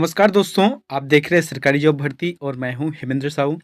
नमस्कार दोस्तों, आप देख रहे हैं सरकारी जॉब भर्ती और मैं हूं हेमेंद्र साहू।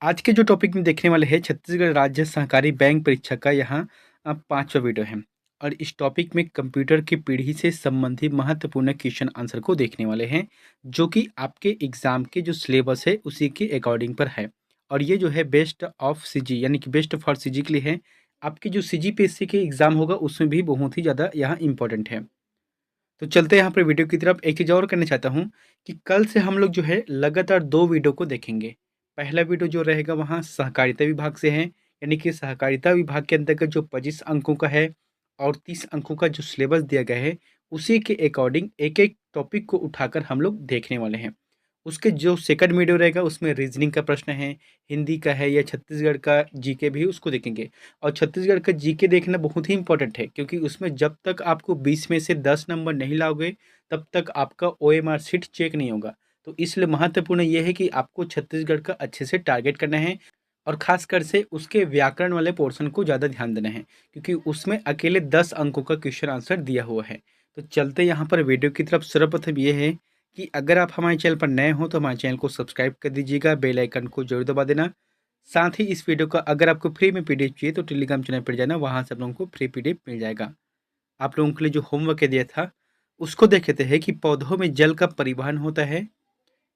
आज के जो टॉपिक में देखने वाले हैं छत्तीसगढ़ राज्य सहकारी बैंक परीक्षा का यहाँ पांचवा वीडियो है। और इस टॉपिक में कंप्यूटर की पीढ़ी से संबंधित महत्वपूर्ण क्वेश्चन आंसर को देखने वाले हैं, जो कि आपके एग्जाम के जो सिलेबस है उसी के अकॉर्डिंग पर है। और ये जो है बेस्ट ऑफ सीजी यानी कि बेस्ट फॉर सीजी के लिए है। आपके जो सीजीपीएससी के एग्जाम होगा उसमें भी बहुत ही ज़्यादा यहाँ इंपॉर्टेंट है। तो चलते हैं यहाँ पर वीडियो की तरफ। एक चीज़ और करना चाहता हूँ कि कल से हम लोग जो है लगातार 2 वीडियो को देखेंगे। पहला वीडियो जो रहेगा वहाँ सहकारिता विभाग से है, यानी कि सहकारिता विभाग के अंतर्गत जो 25 अंकों का है और 30 अंकों का जो सिलेबस दिया गया है, उसी के अकॉर्डिंग एक-एक टॉपिक को उठाकर हम लोग देखने वाले हैं। उसके जो सेकंड वीडियो रहेगा उसमें रीजनिंग का प्रश्न है, हिंदी का है या छत्तीसगढ़ का जीके भी उसको देखेंगे। और छत्तीसगढ़ का जीके देखना बहुत ही इंपॉर्टेंट है, क्योंकि उसमें जब तक आपको 20 में से 10 नंबर नहीं लाओगे तब तक आपका ओएमआर शीट चेक नहीं होगा। तो इसलिए महत्वपूर्ण ये है कि आपको छत्तीसगढ़ का अच्छे से टारगेट करना है और खासकर से उसके व्याकरण वाले पोर्शन को ज़्यादा ध्यान देना है, क्योंकि उसमें अकेले 10 अंकों का क्वेश्चन आंसर दिया हुआ है। तो चलते यहाँ पर वीडियो की तरफ। सर्वप्रथम ये है कि अगर आप हमारे चैनल पर नए हो तो हमारे चैनल को सब्सक्राइब कर दीजिएगा, बेल आइकन को जरूर दबा देना। साथ ही इस वीडियो का अगर आपको फ्री में पीडीएफ चाहिए तो टेलीग्राम चैनल पर जाना, वहाँ से आप लोगों को फ्री पीडीएफ मिल जाएगा। आप लोगों के लिए जो होमवर्क दिया था उसको देखते हैं कि पौधों में जल का परिवहन होता है।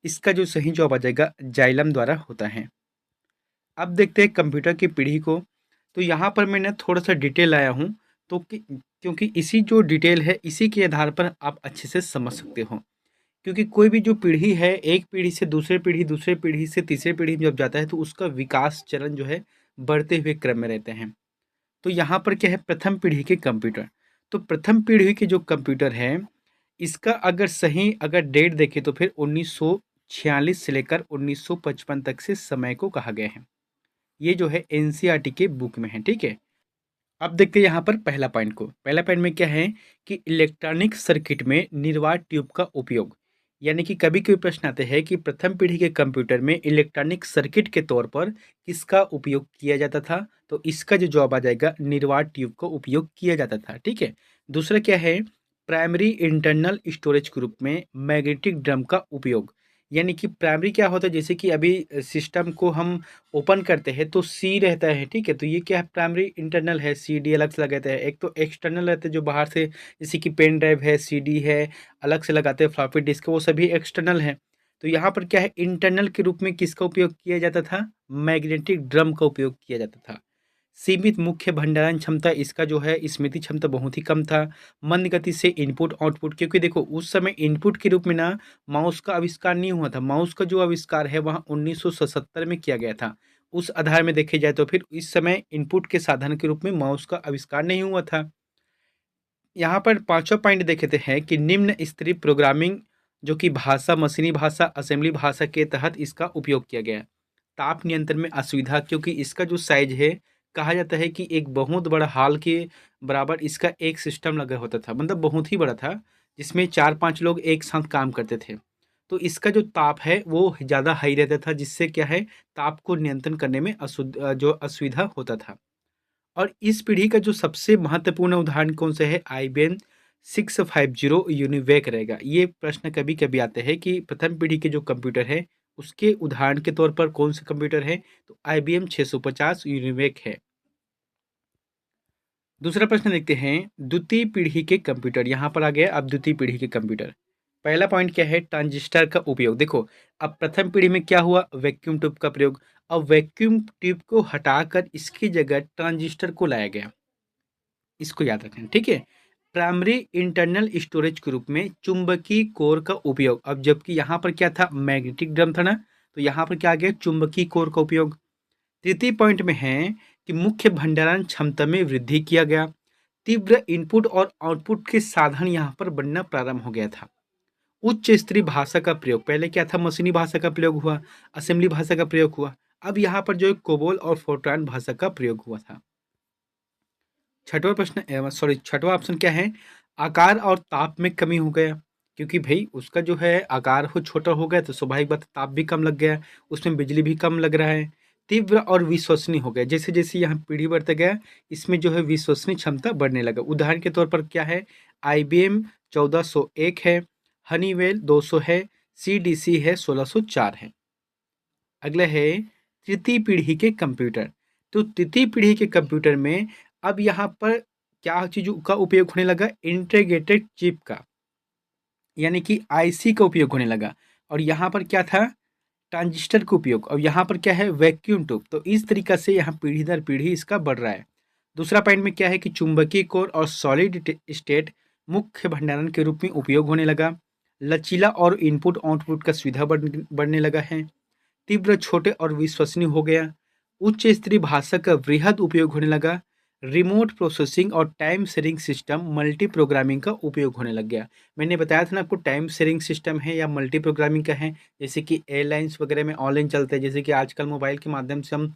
इसका जो सही जवाब आ जाएगा जाइलम द्वारा होता है। अब देखते हैं कंप्यूटर की पीढ़ी को। तो यहाँ पर मैंने थोड़ा सा डिटेल लाया हूँ, तो क्योंकि इसी जो डिटेल है इसी के आधार पर आप अच्छे से समझ सकते हो। क्योंकि कोई भी जो पीढ़ी है, एक पीढ़ी से दूसरे पीढ़ी से तीसरे पीढ़ी में जब जाता है तो उसका विकास चरण जो है बढ़ते हुए क्रम में रहते हैं। तो यहाँ पर क्या है, प्रथम पीढ़ी के कंप्यूटर। तो प्रथम पीढ़ी के जो कंप्यूटर है, इसका अगर डेट देखें तो फिर 1946 से लेकर 1955 तक से समय को कहा गया है। ये जो है एनसीईआरटी के बुक में है, ठीक है। अब देखते हैं यहाँ पर पहला पॉइंट को। पहला पॉइंट में क्या है कि इलेक्ट्रॉनिक सर्किट में निर्वात ट्यूब का उपयोग। यानी कि कभी कभी प्रश्न आते हैं कि प्रथम पीढ़ी के कंप्यूटर में इलेक्ट्रॉनिक सर्किट के तौर पर किसका उपयोग किया जाता था। तो इसका जो जवाब आ जाएगा निर्वात ट्यूब का उपयोग किया जाता था, ठीक है। दूसरा क्या है, प्राइमरी इंटरनल स्टोरेज ग्रुप में मैग्नेटिक ड्रम का उपयोग। यानी कि प्राइमरी क्या होता है, जैसे कि अभी सिस्टम को हम ओपन करते हैं तो सी रहता है, ठीक है। तो ये क्या है, प्राइमरी इंटरनल है, सी डी अलग से लगाते हैं। एक तो एक्सटर्नल रहते हैं जो बाहर से, जैसे कि पेन ड्राइव है, सी डी है, अलग से लगाते हैं, फ्लॉपी डिस्क, वो सभी एक्सटर्नल है। तो यहाँ पर क्या है, इंटरनल के रूप में किसका उपयोग किया जाता था, मैग्नेटिक ड्रम का उपयोग किया जाता था। सीमित मुख्य भंडारण क्षमता, इसका जो है स्मृति क्षमता बहुत ही कम था। मंद गति से इनपुट आउटपुट, क्योंकि देखो उस समय इनपुट के रूप में ना माउस का आविष्कार नहीं हुआ था। माउस का जो आविष्कार है वहाँ 1977 में किया गया था। उस आधार में देखे जाए तो फिर इस समय इनपुट के साधन के रूप में माउस का आविष्कार नहीं हुआ था। यहाँ पर पांचवा पॉइंट देखते हैं कि निम्न स्तरीय प्रोग्रामिंग, जो कि भाषा, मशीनी भाषा, असेंबली भाषा के तहत इसका उपयोग किया गया। ताप नियंत्रण में असुविधा, क्योंकि इसका जो साइज है, कहा जाता है कि एक बहुत बड़ा हॉल के बराबर इसका एक सिस्टम लगा होता था, मतलब बहुत ही बड़ा था, जिसमें 4-5 लोग एक साथ काम करते थे। तो इसका जो ताप है वो ज़्यादा हाई रहता था, जिससे क्या है, ताप को नियंत्रण करने में जो असुविधा होता था। और इस पीढ़ी का जो सबसे महत्वपूर्ण उदाहरण कौन सा है, IBM 650 यूनिवेक रहेगा। ये प्रश्न कभी कभी आते हैं कि प्रथम पीढ़ी के जो कंप्यूटर है उसके उदाहरण के तौर पर कौन सा कंप्यूटर है, तो IBM 650 यूनिवेक है। दूसरा प्रश्न देखते हैं, द्वितीय पीढ़ी के कंप्यूटर। यहाँ पर आ गया अब द्वितीय पीढ़ी के कंप्यूटर। पहला पॉइंट क्या है, ट्रांजिस्टर का उपयोग। देखो अब प्रथम पीढ़ी में क्या हुआ, वैक्यूम ट्यूब का प्रयोग। अब वैक्यूम ट्यूब को हटाकर इसकी जगह ट्रांजिस्टर को लाया गया, इसको याद रखें, ठीक है। प्राइमरी इंटरनल स्टोरेज के रूप में चुंबकीय कोर का उपयोग। अब जबकि यहाँ पर क्या था, मैग्नेटिक ड्रम था ना, तो यहाँ पर क्या आ गया, चुंबकीय कोर का उपयोग। तृतीय पॉइंट में है कि मुख्य भंडारण क्षमता में वृद्धि किया गया। तीव्र इनपुट और आउटपुट के साधन यहाँ पर बनना प्रारंभ हो गया था। उच्च स्तरीय भाषा का प्रयोग, पहले क्या था, मशीनी भाषा का प्रयोग हुआ, असेंबली भाषा का प्रयोग हुआ। अब यहाँ पर जो है कोबोल और फोर्ट्रान भाषा का प्रयोग हुआ था। छठवां ऑप्शन क्या है, आकार और ताप में कमी हो गया। क्योंकि भाई उसका जो है आकार हो छोटा हो गया तो स्वाभाविक बात, ताप भी कम लग गया, उसमें बिजली भी कम लग रहा है। तीव्र और विश्वसनीय हो गया, जैसे जैसे यहाँ पीढ़ी बढ़ता गया इसमें जो है विश्वसनीय क्षमता बढ़ने लगा। उदाहरण के तौर पर क्या है, IBM 1401 है, हनीवेल 200 है, CDC है 1604 है। अगला है तृतीय पीढ़ी के कंप्यूटर। तो तृतीय पीढ़ी के कंप्यूटर में अब यहाँ पर क्या चीज़ का उपयोग होने लगा, इंटीग्रेटेड चिप का, यानी कि आईसी का उपयोग होने लगा। और यहाँ पर क्या था, ट्रांजिस्टर का उपयोग। और यहाँ पर क्या है, वैक्यूम ट्यूब। तो इस तरीका से यहाँ पीढ़ी दर पीढ़ी इसका बढ़ रहा है। दूसरा पॉइंट में क्या है कि चुंबकीय कोर और सॉलिड स्टेट मुख्य भंडारण के रूप में उपयोग होने लगा। लचीला और इनपुट आउटपुट का सुविधा बढ़ने लगा है। तीव्र, छोटे और विश्वसनीय हो गया। उच्च स्तरीय भाषा का वृहद उपयोग होने लगा। रिमोट प्रोसेसिंग और time sharing system, multi programming का उपयोग होने लग गया। मैंने बताया था ना आपको, टाइम शेयरिंग सिस्टम है या मल्टी प्रोग्रामिंग का है। जैसे कि एयरलाइंस वगैरह में ऑनलाइन चलते हैं, जैसे कि आजकल मोबाइल के माध्यम से हम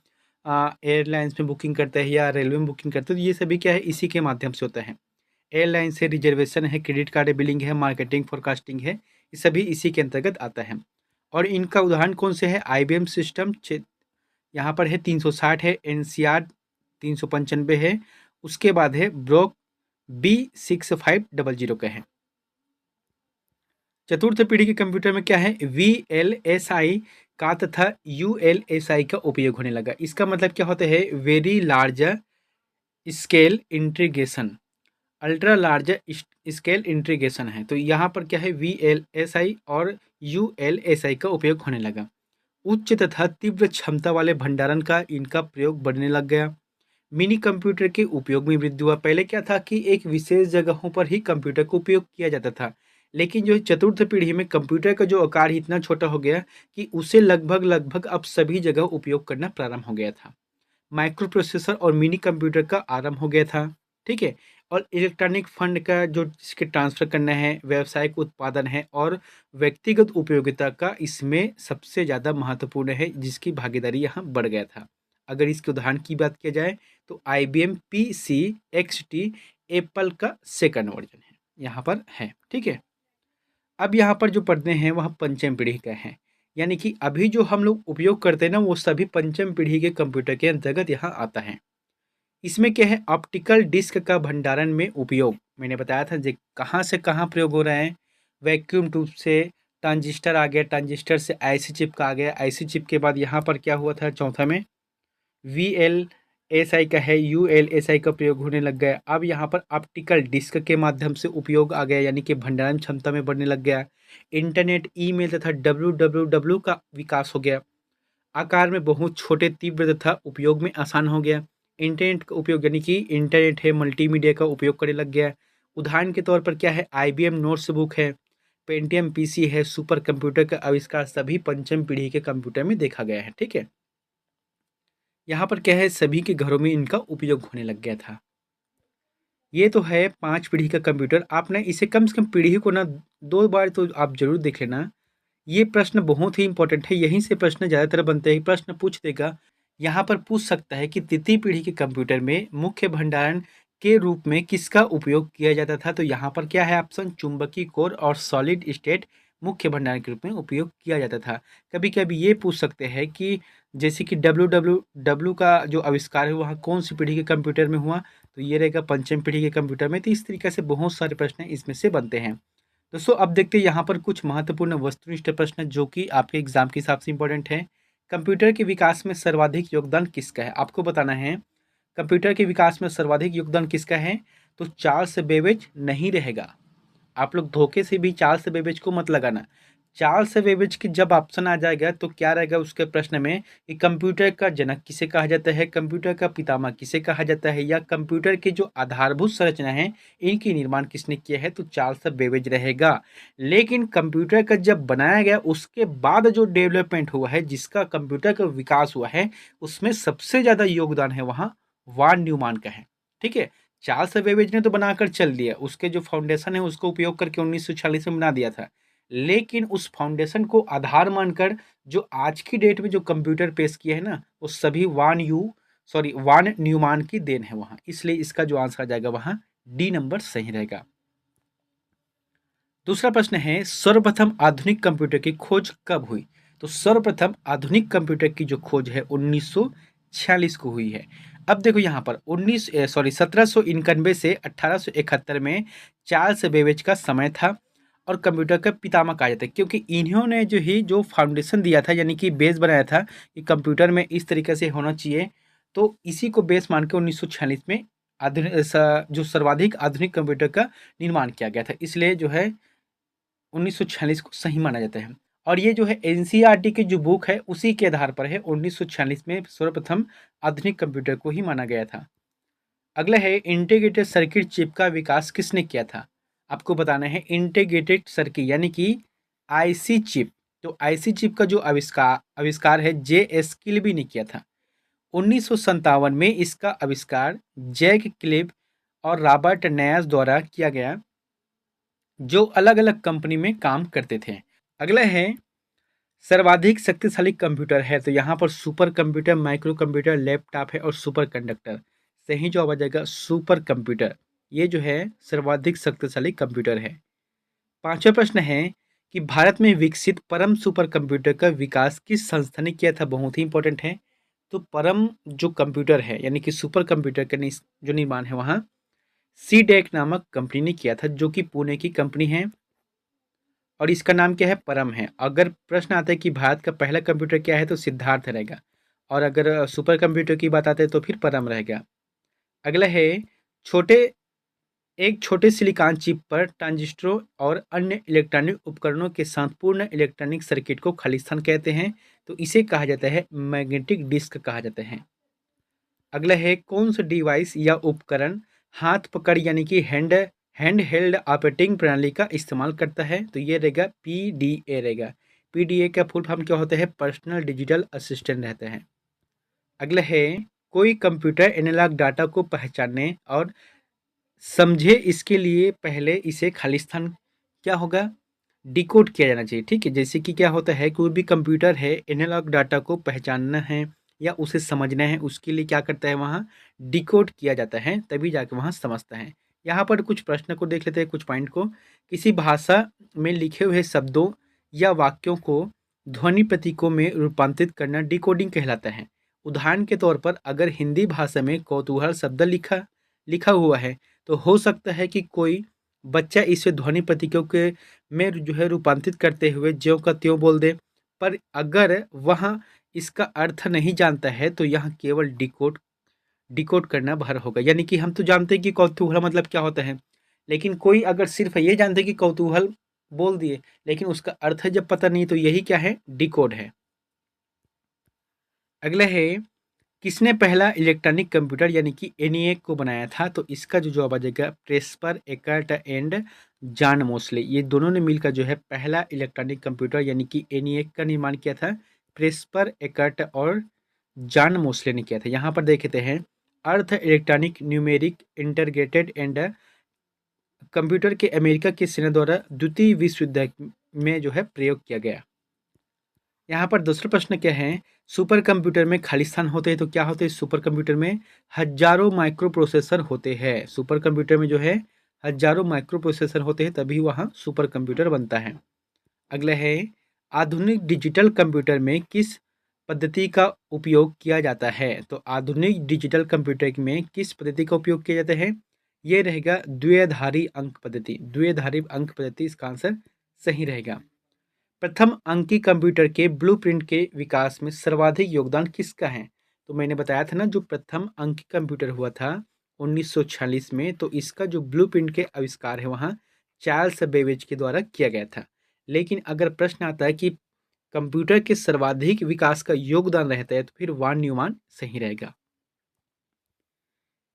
एयरलाइंस में बुकिंग करते हैं या रेलवे में बुकिंग करते हैं, तो ये सभी क्या है, इसी के माध्यम से होता है। एयरलाइन से रिजर्वेशन है, क्रेडिट कार्ड बिलिंग है, मार्केटिंग फोरकास्टिंग है, ये सभी इसी के अंतर्गत आता है। और इनका उदाहरण कौन से है, IBM सिस्टम यहाँ पर है 360 है, NCR 395 है, उसके बाद है ब्रोक B6500 का है। चतुर्थ पीढ़ी के कंप्यूटर में क्या है, VLSI का तथा ULSI का उपयोग होने लगा। इसका मतलब क्या होता है, very large scale integration, ultra large scale integration है। तो यहाँ पर क्या है, VLSI और ULSI का उपयोग होने लगा। उच्च तथा तीव्र क्षमता वाले भंडारण का इनका प्रयोग बढ़ने लग गया। मिनी कंप्यूटर के उपयोग में वृद्धि हुआ। पहले क्या था कि एक विशेष जगहों पर ही कंप्यूटर का उपयोग किया जाता था, लेकिन जो चतुर्थ पीढ़ी में कंप्यूटर का जो आकार ही इतना छोटा हो गया कि उसे लगभग लगभग अब सभी जगह उपयोग करना प्रारंभ हो गया था। माइक्रो प्रोसेसर और मिनी कंप्यूटर का आरंभ हो गया था, ठीक है। और इलेक्ट्रॉनिक फंड का जो जिसके ट्रांसफर करना है, व्यावसायिक उत्पादन है और व्यक्तिगत उपयोगिता का इसमें सबसे ज़्यादा महत्वपूर्ण है, जिसकी भागीदारी यहाँ बढ़ गया था। अगर इसके उदाहरण की बात किया जाए तो IBM PC XT एप्पल का सेकंड वर्जन है, यहाँ पर है, ठीक है। अब यहाँ पर जो पढ़ते हैं वह पंचम पीढ़ी का है, यानी कि अभी जो हम लोग उपयोग करते हैं ना, वो सभी पंचम पीढ़ी के कंप्यूटर के अंतर्गत यहाँ आता है। इसमें क्या है, ऑप्टिकल डिस्क का भंडारण में उपयोग। मैंने बताया था जे कहाँ से कहाँ प्रयोग हो रहा है, वैक्यूम ट्यूब से ट्रांजिस्टर आ गया, ट्रांजिस्टर से आईसी चिप का आ गया, आईसी चिप के बाद यहाँ पर क्या हुआ था, चौथा में VLSI का है, ULSI का प्रयोग होने लग गया। अब यहाँ पर ऑप्टिकल डिस्क के माध्यम से उपयोग आ गया, यानी कि भंडारण क्षमता में बढ़ने लग गया। इंटरनेट, ईमेल तथा WWW का विकास हो गया। आकार में बहुत छोटे, तीव्र तथा उपयोग में आसान हो गया। इंटरनेट का उपयोग, यानी कि इंटरनेट है, मल्टीमीडिया का उपयोग करने लग गया। उदाहरण के तौर पर क्या है, IBM नोट्सबुक है, पेंटियम PC है, सुपर कंप्यूटर का आविष्कार सभी पंचम पीढ़ी के कंप्यूटर में देखा गया है, ठीक है। यहाँ पर क्या है, सभी के घरों में इनका उपयोग होने लग गया था। ये तो है 5 पीढ़ी का कंप्यूटर। आपने इसे कम से कम पीढ़ी को ना 2 बार तो आप ज़रूर देख लेना। ये प्रश्न बहुत ही इंपॉर्टेंट है, यहीं से प्रश्न ज़्यादातर बनते हैं। प्रश्न पूछ देगा, यहाँ पर पूछ सकता है कि तृतीय पीढ़ी के कंप्यूटर में मुख्य भंडारण के रूप में किसका उपयोग किया जाता था। तो यहाँ पर क्या है ऑप्शन, चुंबकीय कोर और सॉलिड स्टेट मुख्य भंडारण के रूप में उपयोग किया जाता था। कभी कभी ये पूछ सकते हैं कि जैसे कि WWW का जो आविष्कार है वह कौन सी पीढ़ी के कंप्यूटर में हुआ, तो ये रहेगा पंचम पीढ़ी के कंप्यूटर में। तो इस तरीके से बहुत सारे प्रश्न इसमें से बनते हैं। दोस्तों अब देखते हैं यहाँ पर कुछ महत्वपूर्ण वस्तुनिष्ठ प्रश्न जो कि आपके एग्जाम के हिसाब से इंपॉर्टेंट है। कंप्यूटर के विकास में सर्वाधिक योगदान किसका है, आपको बताना है। कंप्यूटर के विकास में सर्वाधिक योगदान किसका है, तो चार्ल्स बेबेज नहीं रहेगा। आप लोग धोखे से भी चार्ल्स बेबेज को मत लगाना। चार्ल्स बेबेज की जब ऑप्शन आ जाएगा तो क्या रहेगा उसके प्रश्न में कि कंप्यूटर का जनक किसे कहा जाता है, कंप्यूटर का पितामह किसे कहा जाता है, या कंप्यूटर की जो आधारभूत संरचना है इनकी निर्माण किसने किया है, तो चार्ल्स बेबेज रहेगा। लेकिन कंप्यूटर का जब बनाया गया उसके बाद जो डेवलपमेंट हुआ है, जिसका कंप्यूटर का विकास हुआ है, उसमें सबसे ज़्यादा योगदान है वहाँ वान न्यूमान का है, ठीक है। चार्ल्स बेबेज ने तो बनाकर चल दिया, उसके जो फाउंडेशन है उसको उपयोग करके 1946 में बना दिया था। लेकिन उस फाउंडेशन को आधार मानकर जो आज की डेट में जो कंप्यूटर पेश किए हैं ना, वो सभी वान न्यूमान की देन है वहाँ। इसलिए इसका जो आंसर आ जाएगा वहाँ D नंबर सही रहेगा। दूसरा प्रश्न है, सर्वप्रथम आधुनिक कंप्यूटर की खोज कब हुई। तो सर्वप्रथम आधुनिक कंप्यूटर की जो खोज है 1946 को हुई है। अब देखो यहाँ पर 1791 से 1871 में चार्ल्स बेबेज का समय था। और कंप्यूटर का पितामह कहा जाता है, क्योंकि इन्होंने जो फाउंडेशन दिया था, यानी कि बेस बनाया था कि कंप्यूटर में इस तरीके से होना चाहिए, तो इसी को बेस मान के 1946 में जो सर्वाधिक आधुनिक कंप्यूटर का निर्माण किया गया था, इसलिए जो है 1946 को सही माना जाता है। और ये जो है एनसीईआरटी की जो बुक है उसी के आधार पर है, 1946 में सर्वप्रथम आधुनिक कंप्यूटर को ही माना गया था। अगला है इंटीग्रेटेड सर्किट चिप का विकास किसने किया था? आपको बताना है इंटीग्रेटेड सर्किट यानी कि आईसी चिप। तो आईसी चिप का जो आविष्कार आविष्कार है जे एस किल्बी ने किया था। 1957 में इसका आविष्कार जैक क्लिब और रॉबर्ट नयास द्वारा किया गया, जो अलग अलग कंपनी में काम करते थे। अगला है सर्वाधिक शक्तिशाली कंप्यूटर है, तो यहाँ पर super computer, micro computer, laptop है और सुपर कंडक्टर। सही जवाब आ जाएगा सुपर कंप्यूटर। ये जो है सर्वाधिक शक्तिशाली कंप्यूटर है। पांचवा प्रश्न है कि भारत में विकसित परम सुपर कंप्यूटर का विकास किस संस्था ने किया था? बहुत ही इंपॉर्टेंट है। तो परम जो कंप्यूटर है यानी कि सुपर कंप्यूटर का जो निर्माण है वहाँ सी डेक नामक कंपनी ने किया था, जो कि पुणे की कंपनी है और इसका नाम क्या है? परम है। अगर प्रश्न आता है कि भारत का पहला कंप्यूटर क्या है, तो सिद्धार्थ रहेगा, और अगर सुपर कंप्यूटर की बात आती है तो फिर परम रहेगा। अगला है छोटे एक छोटे सिलिकॉन चिप पर ट्रांजिस्टरों और अन्य इलेक्ट्रॉनिक उपकरणों के साथ पूर्ण इलेक्ट्रॉनिक सर्किट को खालिस्तान कहते हैं, तो इसे कहा जाता है मैग्नेटिक डिस्क कहा जाता है। अगला है कौन सा डिवाइस या उपकरण हाथ पकड़ यानी कि हैंड हेल्ड ऑपरेटिंग प्रणाली का इस्तेमाल करता है? तो ये रहेगा पीडीए रहेगा। पीडीए का फुल फॉर्म क्या होता है? पर्सनल डिजिटल असिस्टेंट रहते हैं। अगला है कोई कंप्यूटर एनालॉग डाटा को पहचानने और समझे, इसके लिए पहले इसे खालिस्तान क्या होगा? डिकोड किया जाना चाहिए। ठीक है, जैसे कि क्या होता है, कोई भी कंप्यूटर है एनालॉग डाटा को पहचानना है या उसे समझना है, उसके लिए क्या करता है? वहाँ डिकोड किया जाता है, तभी जाके वहाँ समझता है। यहाँ पर कुछ प्रश्न को देख लेते हैं, कुछ पॉइंट को। किसी भाषा में लिखे हुए शब्दों या वाक्यों को ध्वनि प्रतीकों में रूपांतरित करना डिकोडिंग कहलाता है। उदाहरण के तौर पर अगर हिंदी भाषा में कौतूहल शब्द लिखा लिखा हुआ है, तो हो सकता है कि कोई बच्चा इसे ध्वनि प्रतीकों के में जो है रूपांतरित करते हुए ज्यों का त्यों बोल दे। पर अगर वह इसका अर्थ नहीं जानता है, तो यहाँ केवल डिकोड डिकोड करना भर होगा। यानी कि हम तो जानते हैं कि कौतूहल मतलब क्या होता है, लेकिन कोई अगर सिर्फ ये जानते कि कौतूहल बोल दिए, लेकिन उसका अर्थ जब पता नहीं, तो यही क्या है? डिकोड है। अगला है किसने पहला इलेक्ट्रॉनिक कंप्यूटर यानी कि एनईएक को बनाया था? तो इसका जो जवाब आ जाएगा Presper Eckert and John Mauchly. ये दोनों ने मिलकर जो है पहला इलेक्ट्रॉनिक कंप्यूटर यानी कि एनईएक का निर्माण किया था। प्रेस्पर एकर्ट और जॉन मोस्ले ने किया था। यहाँ पर देखते हैं अर्थ electronic numeric integrated and computer के अमेरिका की सेना द्वारा द्वितीय विश्व युद्ध में जो है प्रयोग किया गया। यहाँ पर दूसरा प्रश्न क्या है? सुपर कंप्यूटर में खालिस्तान होते हैं, तो क्या होते हैं? सुपर कंप्यूटर में हजारों माइक्रो प्रोसेसर होते हैं। सुपर कंप्यूटर में जो है हजारों माइक्रो प्रोसेसर होते हैं, तभी वहाँ सुपर कंप्यूटर बनता है। अगला है आधुनिक डिजिटल कंप्यूटर में किस पद्धति का उपयोग किया जाता है? तो आधुनिक डिजिटल कंप्यूटर में किस पद्धति का उपयोग किया जाता है? ये रहेगा द्विआधारी अंक पद्धति। द्विआधारी अंक पद्धति इसका आंसर सही रहेगा। प्रथम अंकी कंप्यूटर के ब्लूप्रिंट के विकास में सर्वाधिक योगदान किसका है? तो मैंने बताया था ना, जो प्रथम अंकी कंप्यूटर हुआ था 1946 में, तो इसका जो ब्लूप्रिंट के आविष्कार है वहाँ चार्ल्स बेबेज के द्वारा किया गया था। लेकिन अगर प्रश्न आता है कि कंप्यूटर के सर्वाधिक विकास का योगदान रहता है, तो फिर वान न्यूमान सही रहेगा।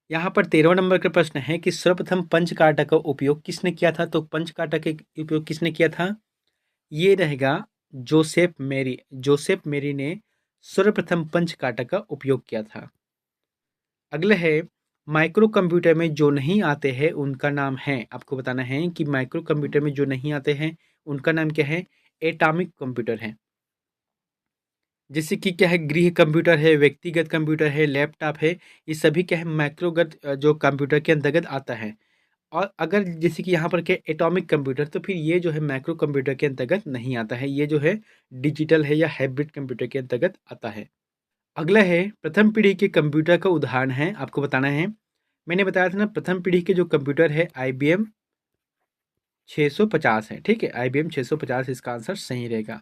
यहाँ पर 13वां नंबर का प्रश्न है कि सर्वप्रथम पंचकाटा का उपयोग किसने किया था? तो पंचकाटा के उपयोग किसने किया था? ये रहेगा जोसेफ मेरी ने सर्वप्रथम पंचकाटा का उपयोग किया था। अगला है माइक्रो कंप्यूटर में जो नहीं आते हैं उनका नाम है। आपको बताना है कि माइक्रो कंप्यूटर में जो नहीं आते हैं उनका नाम क्या है? एटॉमिक कंप्यूटर है। जैसे कि क्या है, गृह कंप्यूटर है, व्यक्तिगत कंप्यूटर है, लैपटॉप है, ये सभी क्या है माइक्रोगत जो कंप्यूटर के अंतर्गत आता है। और अगर जैसे कि यहाँ पर क्या एटॉमिक कंप्यूटर, तो फिर ये जो है माइक्रो कंप्यूटर के अंतर्गत नहीं आता है, ये जो है डिजिटल है या हाइब्रिड कंप्यूटर के अंतर्गत आता है। अगला है प्रथम पीढ़ी के कंप्यूटर का उदाहरण है, आपको बताना है। मैंने बताया था ना, प्रथम पीढ़ी के जो कंप्यूटर है आईबीएम 650 है, ठीक है, IBM 650 इसका आंसर सही रहेगा।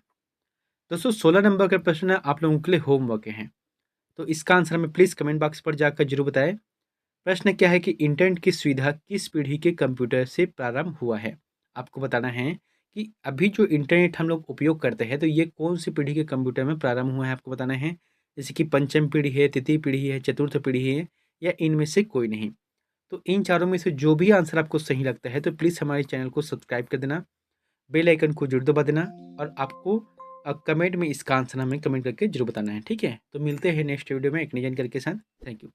दोस्तों 16 नंबर का प्रश्न है आप लोगों के लिए होमवर्क है, तो इसका आंसर हमें प्लीज़ कमेंट बॉक्स पर जाकर जरूर बताएं। प्रश्न क्या है कि इंटरनेट की सुविधा किस पीढ़ी के कंप्यूटर से प्रारंभ हुआ है? आपको बताना है कि अभी जो इंटरनेट हम लोग उपयोग करते हैं तो ये कौन सी पीढ़ी के कंप्यूटर में प्रारंभ हुआ है आपको बताना है। जैसे कि पंचम पीढ़ी है, तृतीय पीढ़ी है, चतुर्थ पीढ़ी है या इनमें से कोई नहीं। तो इन चारों में से जो भी आंसर आपको सही लगता है तो प्लीज़ हमारे चैनल को सब्सक्राइब कर देना, बेल आइकन को जरूर दबा देना और आपको कमेंट में इसका आंसर हमें कमेंट करके जरूर बताना है, ठीक है। तो मिलते हैं नेक्स्ट वीडियो में एक नई जानकारी के साथ। Thank you.